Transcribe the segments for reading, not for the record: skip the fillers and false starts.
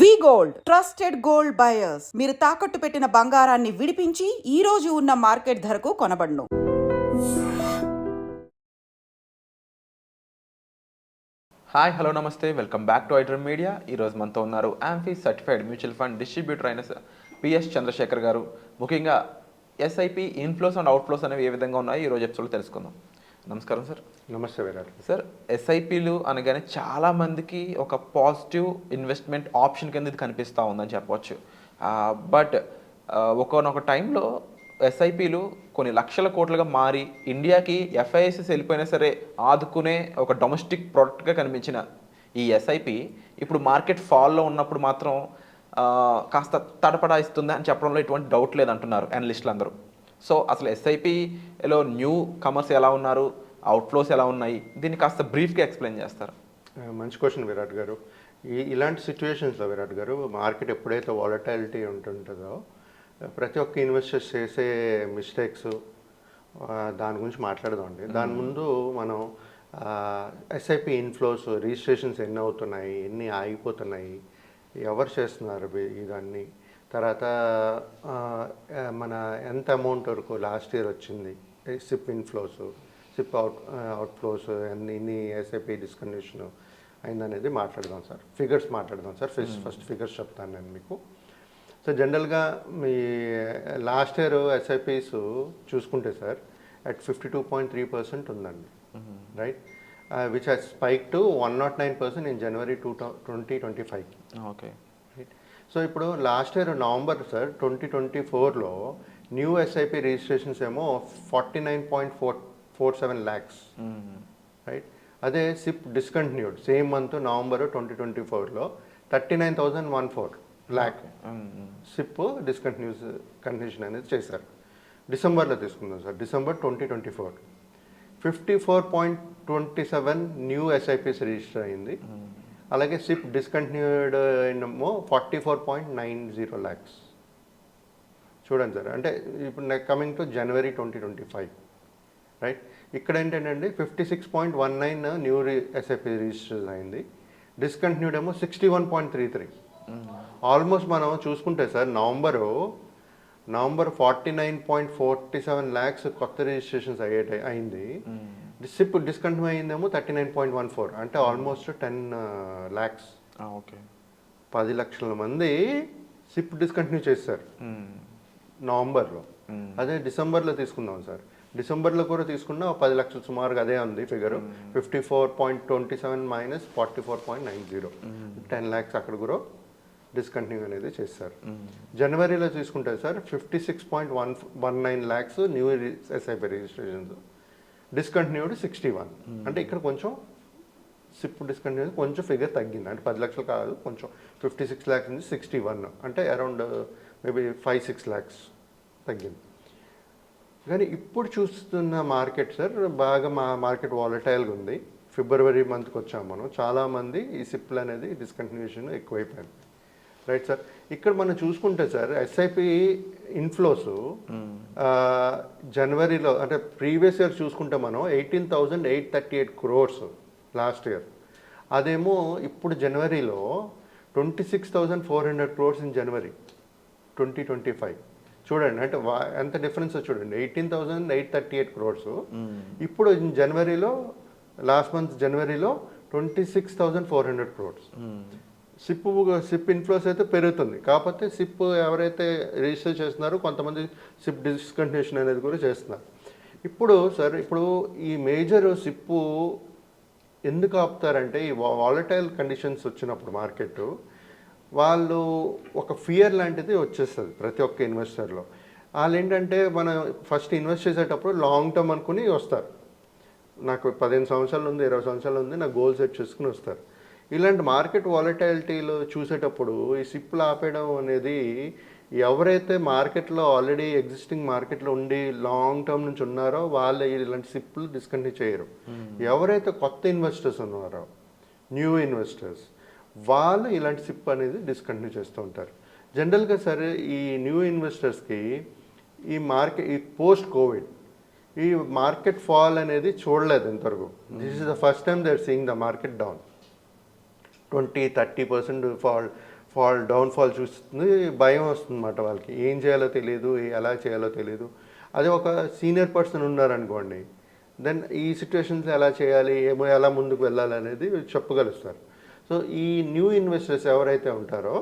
వి gold trusted gold buyers. మీరు తాకట్టు పెట్టిన బంగారాన్ని విడిపించి ఈ రోజు ఉన్న మార్కెట్ ధరకు కొనబడును. హాయ్ హలో నమస్తే, welcome back to iDream media. ఈరోజు మనతో ఉన్నారు amphi certified mutual fund distributor అయిన పిఎస్ చంద్రశేఖర్ గారు. ముఖ్యంగా ఎస్ఐపి ఇన్ఫ్లోస్ అండ్ అవుట్ఫ్లోస్ అనేవి ఏ విధంగా ఉన్నాయి ఈరోజు ఎపిసోడ్లో తెలుసుకుందాం. నమస్కారం సార్. నమస్తే విరాట్ సార్, ఎస్ఐపిలు అనగానే చాలామందికి ఒక పాజిటివ్ ఇన్వెస్ట్మెంట్ ఆప్షన్ కింద ఇది కనిపిస్తూ ఉందని చెప్పవచ్చు. బట్ ఒకనొక టైంలో ఎస్ఐపిలు కొన్ని లక్షల కోట్లుగా మారి ఇండియాకి ఎఫ్ఐఎస్ఎస్ వెళ్ళిపోయినా సరే ఆదుకునే ఒక డొమెస్టిక్ ప్రోడక్ట్గా కనిపించిన ఈ ఎస్ఐపి ఇప్పుడు మార్కెట్ ఫాల్లో ఉన్నప్పుడు మాత్రం కాస్త తడపడాయిస్తుంది అని చెప్పడంలో ఎటువంటి డౌట్ లేదంటున్నారు అనలిస్టులు అందరూ. సో అసలు ఎస్ఐపిలో న్యూ కమర్స్ ఎలా ఉన్నారు, అవుట్ఫ్లోస్ ఎలా ఉన్నాయి, దీన్ని కాస్త బ్రీఫ్గా ఎక్స్ప్లెయిన్ చేస్తారు. మంచి క్వశ్చన్ విరాట్ గారు. ఇలాంటి సిచ్యువేషన్స్లో విరాట్ గారు మార్కెట్ ఎప్పుడైతే వాలటాలిటీ ఉంటుంటుందో ప్రతి ఒక్క ఇన్వెస్టర్స్ చేసే మిస్టేక్స్ దాని గురించి మాట్లాడదామండి. దాని ముందు మనం ఎస్ఐపి ఇన్ఫ్లోస్ రిజిస్ట్రేషన్స్ ఎన్ని అవుతున్నాయి, ఎన్ని ఆగిపోతున్నాయి, ఎవరు చేస్తున్నారు ఇవన్నీ, తర్వాత మన ఎంత అమౌంట్ వరకు లాస్ట్ ఇయర్ వచ్చింది సిప్ ఇన్ఫ్లోస్, సిప్ అవుట్ఫ్లోస్, ఎన్ని ఎస్ఐపి డిస్కంటిన్యూషన్ అయిందనేది మాట్లాడదాం సార్. ఫిగర్స్ మాట్లాడదాం సార్. ఫస్ట్ ఫిగర్స్ చెప్తాను నేను మీకు. సో జనరల్గా మీ లాస్ట్ ఇయర్ ఎస్ఐపిస్ చూసుకుంటే సార్ అట్ 52.3% ఉందండి, right, which has spike to 109% in January 2025. Okay, right. So ఇప్పుడు లాస్ట్ ఇయర్ నవంబర్ సార్ 2024లో న్యూ ఎస్ఐపి రిజిస్ట్రేషన్స్ ఏమో 49.47 lakhs, రైట్. అదే SIP discontinued same month November 2024లో 39,014 lakh సిప్ కంటిన్యూషన్ అనేది చేశారు. డిసెంబర్లో తీసుకుందాం sir. December 2024 54.27 new SIPs register అయింది. అలాగే సిప్ డిస్కంటిన్యూడ్ ఏమో 44.90 lakhs. చూడండి సార్, అంటే ఇప్పుడు కమింగ్ టు జనవరి 2025, రైట్. ఇక్కడ ఏంటంటే 56.19 న్యూ ఎస్ఐపి రిజిస్టర్ అయింది. డిస్కంటిన్యూడ్ ఏమో 61.33. ఆల్మోస్ట్ మనం చూసుకుంటే సార్ నవంబర్ 49.47 lakhs కొత్త రిజిస్ట్రేషన్స్ అయింది. సిప్ డిస్కంటిన్యూ అయిందేమో 39.14, అంటే ఆల్మోస్ట్ 10 lakhs. ఓకే, 10 లక్షల మంది సిప్ డిస్కంటిన్యూ చేశారు నవంబర్లో. అదే డిసెంబర్లో తీసుకుందాం సార్. డిసెంబర్లో కూడా తీసుకున్నా 10 లక్షలు సుమారుగా అదే ఉంది ఫిగరు. 54.27 మైనస్ 44.90, 10 lakhs అక్కడ కూడా డిస్కంటిన్యూ అనేది చేశారు. జనవరిలో తీసుకుంటే sir 56.19 lakhs new SIP registrations, discontinued 61. అంటే ఇక్కడ కొంచెం సిప్ డిస్కంటిన్యూ కొంచెం ఫిగర్ తగ్గింది, అంటే 10 లక్షలు కాదు, కొంచెం 56 lakhs నుంచి 61, అంటే అరౌండ్ మేబీ 5-6 lakhs తగ్గింది. కానీ ఇప్పుడు చూస్తున్న మార్కెట్ సార్ బాగా మార్కెట్ వాలటైల్గా ఉంది. ఫిబ్రవరి మంత్కి వచ్చాము మనం, చాలామంది ఈ సిప్లు అనేది డిస్కంటిన్యూషన్ ఎక్కువైపోయింది, రైట్ సార్. ఇక్కడ మనం చూసుకుంటే సార్ ఎస్ఐపి ఇన్ఫ్లోస్ జనవరిలో అంటే ప్రీవియస్ ఇయర్ చూసుకుంటే మనం 18,838 crores లాస్ట్ ఇయర్. అదేమో ఇప్పుడు జనవరిలో 26,400 crores ఇన్ జనవరి 2025. చూడండి, అంటే ఎంత డిఫరెన్స్ చూడండి. 18,838 crores ఇప్పుడు జనవరిలో, లాస్ట్ మంత్ జనవరిలో 26,400 crores. సిప్ ఇన్ఫ్లోస్ అయితే పెరుగుతుంది, కాకపోతే సిప్ ఎవరైతే రిజిస్టర్ చేస్తున్నారో కొంతమంది సిప్ డిస్కంటిన్యూషన్ అనేది కూడా చేస్తున్నారు. ఇప్పుడు సార్ ఈ మేజర్ సిప్పు ఎందుకు ఆపుతారంటే ఈ వాలటైల్ కండిషన్స్ వచ్చినప్పుడు మార్కెట్ వాళ్ళు ఒక ఫియర్ లాంటిది వచ్చేస్తుంది ప్రతి ఒక్క ఇన్వెస్టర్లో. వాళ్ళు ఏంటంటే మనం ఫస్ట్ ఇన్వెస్ట్ చేసేటప్పుడు లాంగ్ టర్మ్ అనుకుని వస్తారు. నాకు 15 సంవత్సరాలు ఉంది, 20 సంవత్సరాలు ఉంది, నా గోల్ సెట్ చేసుకుని వస్తారు. ఇలాంటి మార్కెట్ వాలటాలిటీలో చూసేటప్పుడు ఈ సిప్లు ఆపేయడం అనేది ఎవరైతే మార్కెట్లో ఆల్రెడీ ఎగ్జిస్టింగ్ మార్కెట్లో ఉండి లాంగ్ టర్మ్ నుంచి ఉన్నారో వాళ్ళు ఇలాంటి సిప్లు డిస్కంటిన్యూ చేయరు. ఎవరైతే కొత్త ఇన్వెస్టర్స్ ఉన్నారో, న్యూ ఇన్వెస్టర్స్, వాళ్ళు ఇలాంటి సిప్ అనేది డిస్కంటిన్యూ చేస్తూ ఉంటారు. జనరల్గా సరే ఈ న్యూ ఇన్వెస్టర్స్కి ఈ పోస్ట్ కోవిడ్ ఈ మార్కెట్ ఫాల్ అనేది చూడలేదు ఇంతవరకు. This is the first time they are seeing the market down. 20-30% downfall చూస్తుంది, భయం వస్తుంది అన్నమాట వాళ్ళకి. ఏం చేయాలో తెలియదు, ఎలా చేయాలో తెలియదు. అదే ఒక సీనియర్ పర్సన్ ఉన్నారనుకోండి, దెన్ ఈ సిచ్యువేషన్స్ ఎలా చేయాలి, ఎలా ముందుకు వెళ్ళాలి అనేది చెప్పగలుగుతారు. సో ఈ న్యూ ఇన్వెస్టర్స్ ఎవరైతే ఉంటారో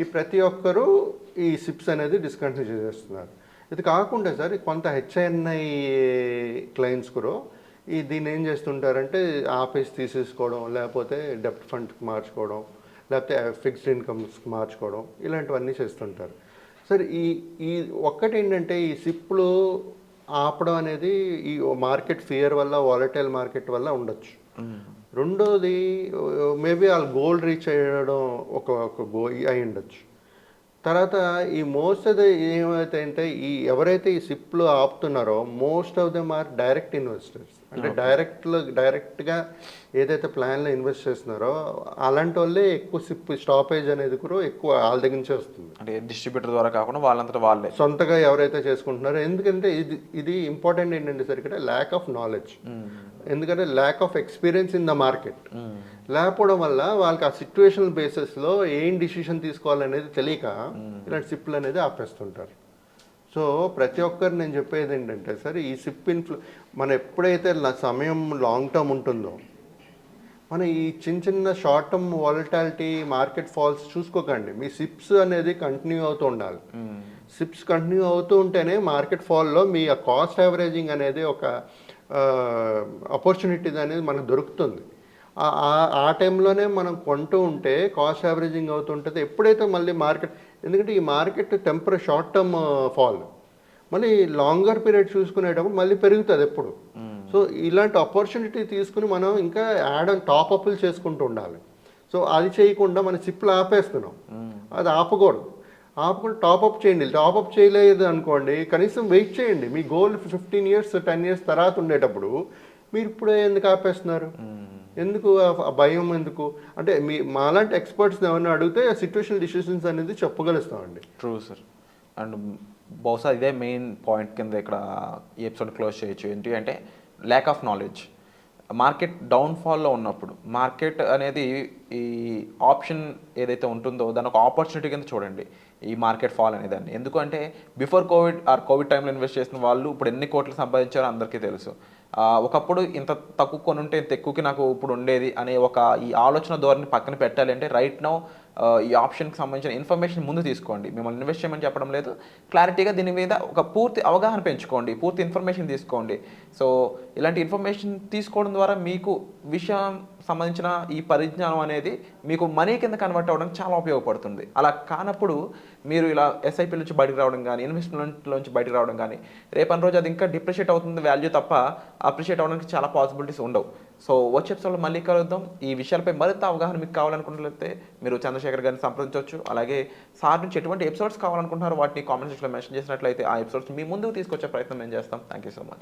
ఈ ప్రతి ఒక్కరూ ఈ సిప్స్ అనేది డిస్కంటిన్యూ చేసేస్తున్నారు. ఇది కాకుండా సార్ కొంత హెచ్ఐఎన్ఐ క్లయింట్స్ కూడా దీన్ని ఏం చేస్తుంటారంటే ఆఫీస్ తీసేసుకోవడం, లేకపోతే డెప్ట్ ఫండ్కి మార్చుకోవడం, లేకపోతే ఫిక్స్డ్ ఇన్కమ్స్కి మార్చుకోవడం, ఇలాంటివన్నీ చేస్తుంటారు. సార్ ఈ ఒక్కటి ఏంటంటే ఈ సిప్లు ఆపడం అనేది ఈ మార్కెట్ ఫియర్ వల్ల, వాలటైల్ మార్కెట్ వల్ల ఉండొచ్చు. రెండోది మేబీ వాళ్ళు గోల్ రీచ్ అయ్యడం ఒక అయి ఉండొచ్చు. తర్వాత ఈ మోస్ట్ ఆఫ్ ద ఏమైతే అంటే ఎవరైతే ఈ సిప్లు ఆపుతున్నారో most of them are direct investors. అంటే డైరెక్ట్గా ఏదైతే ప్లాన్లో ఇన్వెస్ట్ చేస్తున్నారో అలాంటి వాళ్ళే ఎక్కువ సిప్ స్టాపేజ్ అనేది కూడా ఎక్కువ వాళ్ళ దగ్గర నుంచే వస్తుంది. అంటే డిస్ట్రిబ్యూటర్ ద్వారా కాకుండా వాళ్ళంతటా వాళ్ళే సొంతగా ఎవరైతే చేసుకుంటున్నారో. ఎందుకంటే ఇది ఇంపార్టెంట్ ఏంటంటే సార్ ఇక్కడ ల్యాక్ ఆఫ్ నాలెడ్జ్. ఎందుకంటే lack of experience in the market లేకపోవడం వల్ల వాళ్ళకి ఆ సిచ్యువేషనల్ బేసిస్లో ఏం డిసిషన్ తీసుకోవాలనేది తెలియక ఇలాంటి సిప్లు అనేది ఆపేస్తుంటారు. సో ప్రతి ఒక్కరు నేను చెప్పేది ఏంటంటే సార్ ఈ సిప్ మనం ఎప్పుడైతే సమయం లాంగ్ టర్మ్ ఉంటుందో మన ఈ చిన్న short term volatility market falls చూసుకోకండి. మీ సిప్స్ అనేది కంటిన్యూ అవుతూ ఉండాలి. సిప్స్ కంటిన్యూ అవుతూ ఉంటేనే మార్కెట్ ఫాల్లో మీ కాస్ట్ యావరేజింగ్ అనేది ఒక ఆపర్చునిటీస్ అనేది మనకు దొరుకుతుంది. ఆ టైంలోనే మనం కొంటూ ఉంటే కాస్ట్ యావరేజింగ్ అవుతుంటుంది. ఎప్పుడైతే మళ్ళీ మార్కెట్, ఎందుకంటే ఈ మార్కెట్ షార్ట్ టర్మ్ ఫాల్, మళ్ళీ లాంగర్ పీరియడ్ చూసుకునేటప్పుడు మళ్ళీ పెరుగుతుంది ఎప్పుడు. సో ఇలాంటి ఆపర్చునిటీ తీసుకుని మనం ఇంకా టాప్అప్లు చేసుకుంటూ ఉండాలి. సో అది చేయకుండా మనం సిప్లు ఆపేస్తున్నాం, అది ఆపకూడదు. ఆపకుండా టాప్అప్ చేయండి. టాప్అప్ చేయలేదు అనుకోండి, కనీసం వెయిట్ చేయండి. మీ గోల్ 15 years 10 years తర్వాత ఉండేటప్పుడు మీరు ఇప్పుడే ఎందుకు ఆపేస్తున్నారు? ఎందుకు ఆ భయం ఎందుకు? అంటే మాలాంటి ఎక్స్పర్ట్స్ ఏమైనా అడిగితే సిచ్యువేషనల్ డిసిషన్స్ అనేది చెప్పగలుగుతామండి. True sir. అండ్ బహుశా ఇదే మెయిన్ పాయింట్ కింద ఇక్కడ ఈ ఎపిసోడ్ క్లోజ్ చేయొచ్చు. ఏంటి అంటే ల్యాక్ ఆఫ్ నాలెడ్జ్. మార్కెట్ డౌన్ఫాల్లో ఉన్నప్పుడు మార్కెట్ అనేది ఈ ఆప్షన్ ఏదైతే ఉంటుందో దాని ఒక ఆపర్చునిటీ కింద చూడండి ఈ మార్కెట్ ఫాల్ అనేదాన్ని. ఎందుకంటే బిఫోర్ కోవిడ్ టైంలో ఇన్వెస్ట్ చేసిన వాళ్ళు ఇప్పుడు ఎన్ని కోట్లు సంపాదించారో అందరికీ తెలుసు. ఒకప్పుడు ఇంత తక్కువ కొని ఉంటే ఇంత ఎక్కువకి నాకు ఇప్పుడు ఉండేది అనే ఈ ఆలోచన ధోరణి పక్కన పెట్టాలి అంటే రైట్ నౌ ఈ ఆప్షన్కి సంబంధించిన ఇన్ఫర్మేషన్ ముందు తీసుకోండి. మిమ్మల్ని ఇన్వెస్ట్ చేయమని చెప్పడం లేదు, క్లారిటీగా దీని మీద ఒక పూర్తి అవగాహన పెంచుకోండి, పూర్తి ఇన్ఫర్మేషన్ తీసుకోండి. సో ఇలాంటి ఇన్ఫర్మేషన్ తీసుకోవడం ద్వారా మీకు విషయం సంబంధించిన ఈ పరిజ్ఞానం అనేది మీకు మనీ కింద కన్వర్ట్ అవ్వడానికి చాలా ఉపయోగపడుతుంది. అలా కానప్పుడు మీరు ఇలా ఎస్ఐపి నుంచి బయటకు రావడం కానీ, ఇన్వెస్ట్మెంట్లోంచి బయటకు రావడం కానీ, రేపటి రోజు అది ఇంకా డిప్రిషియేట్ అవుతుంది వాల్యూ తప్ప అప్రిషియేట్ అవ్వడానికి చాలా పాసిబిలిటీస్ ఉండవు. సో వచ్చే ఎపిసోడ్లో మళ్ళీ కలుద్దాం. ఈ విషయాలపై మరింత అవగాహన మీకు కావాలనుకున్నట్లయితే మీరు చంద్రశేఖర్ గారిని సంప్రదించవచ్చు. అలాగే సార్ నుంచి ఎటువంటి ఎపిసోడ్స్ కావాలనుకుంటున్నారో వాటిని కామెంట్ సెక్షన్లో మెన్షన్ చేసినట్లయితే ఆ ఎపిసోడ్స్ మీ ముందుకు తీసుకొచ్చే ప్రయత్నం మేము చేస్తాం. Thank you so much.